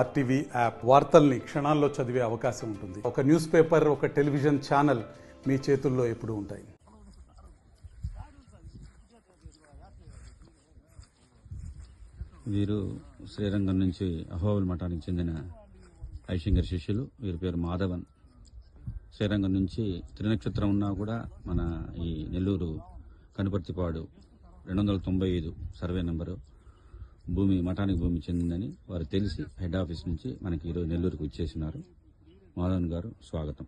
RTV app వార్తల్ని క్షణాల్లో చదివే అవకాశం ఉంటుంది. ఒక న్యూస్ పేపర్, ఒక టెలివిజన్ ఛానల్ మీ చేతుల్లో ఎప్పుడూ ఉంటాయి. వీరు శ్రీరంగం నుంచి అహోబిల మఠానికి చెందిన ఐశంకర్ శిష్యులు. వీరి పేరు మాధవన్. శ్రీరంగం నుంచి త్రినక్షత్రం ఉన్నా కూడా మన ఈ నెల్లూరు కనుపర్తిపాడు 295 సర్వే నెంబరు మఠానికి భూమి చెందిందని వారు తెలిసి హెడ్ ఆఫీస్ నుంచి మనకి ఈరోజు నెల్లూరుకు ఇచ్చేసినారు. మాధవన్ గారు స్వాగతం.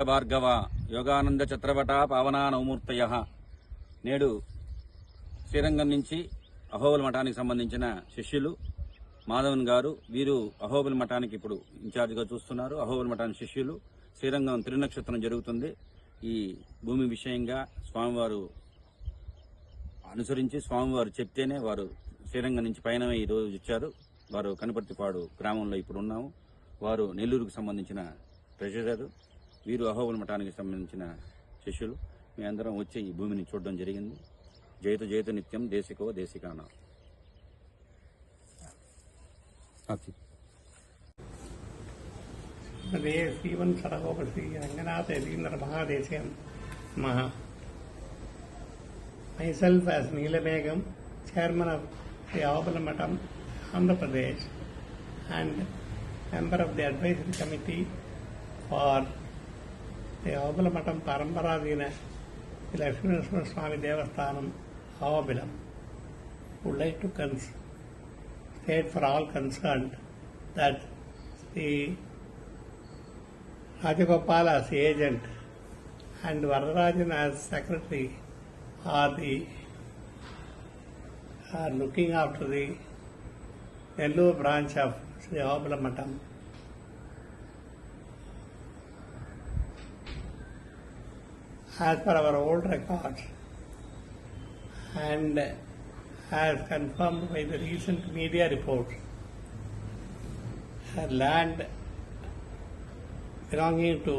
భార్గవ యోగానంద చత్రవట పావనా నవమూర్తయ. నేడు శ్రీరంగం నుంచి అహోబిల మఠానికి సంబంధించిన శిష్యులు మాధవన్ గారు. వీరు అహోబిల మఠానికి ఇప్పుడు ఇన్ఛార్జిగా చూస్తున్నారు. అహోబిల మఠానికి శిష్యులు. శ్రీరంగం త్రినక్షత్రం జరుగుతుంది. ఈ భూమి విషయంగా స్వామివారు అనుసరించి స్వామివారు చెప్తేనే వారు శ్రీరంగం నుంచి పైన ఈ రోజు వచ్చారు. వారు కనుపర్తిపాడు గ్రామంలో ఇప్పుడు ఉన్నాము. వారు నెల్లూరుకు సంబంధించిన ట్రెజరర్. వీరు అహోబిల మఠానికి సంబంధించిన శిష్యులు. మీ అందరం వచ్చి ఈ భూమిని చూడడం జరిగింది. జయతు జయతు నిత్యం దేశికో దేశికాన. శ్రీవన్ సరగోప శ్రీ రంగనాథ యతీంద్ర మహాదేశం మహా. Myself as Neelamegam, Chairman of the Ahobila Matham, Andhra Pradesh, and member of the Advisory Committee for the Ahobila Matham Parambaradina Lakshminarasimha Swami Devasthanam, Ahobilam, would like to state for all concerned that the Rajagopal as the agent and Varadarajan as secretary are looking after the Nellore branch of Sri Ahobila Matham. As per our old records and as confirmed by the recent media reports, land belonging to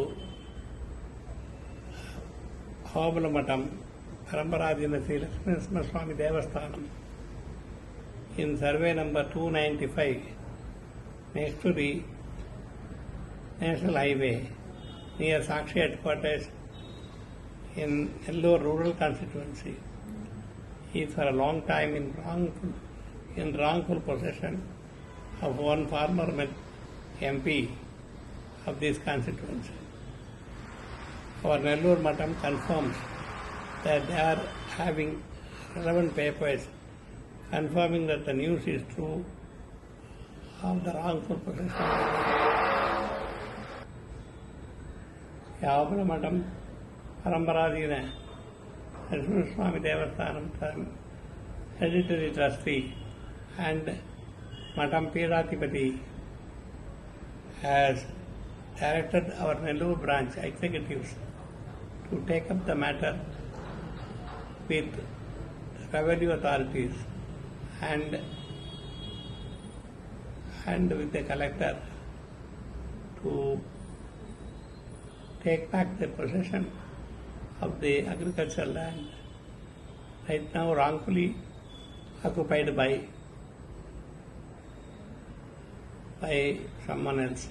Ahobila Matham Parambaradina Sri Lakshminarasimha Swami Devasthanam in survey number 295 next to the National Highway near Sakshi headquarters in Nellore rural constituency is for a long time in wrongful possession of one former MP of this constituency. Our Nellore Matham confirms that they are having relevant papers confirming that the news is true of the wrongful possession. Ahobila Matham Parambaradina Lakshminarasimha Swami Devasthanam hereditary trustee and Matham Peerathipati has directed our Nellore branch executives to take up the matter with revenue authorities and with the collector to take back the possession of the agricultural land right now wrongfully occupied by someone else.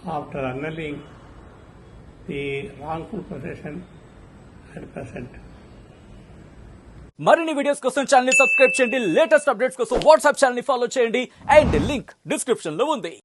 After annulling the wrongful possession at present. మరిన్ని videos కోసం channel ని subscribe చేయండి. Latest updates కోసం WhatsApp channel ని follow చేయండి. And link description లో ఉంది.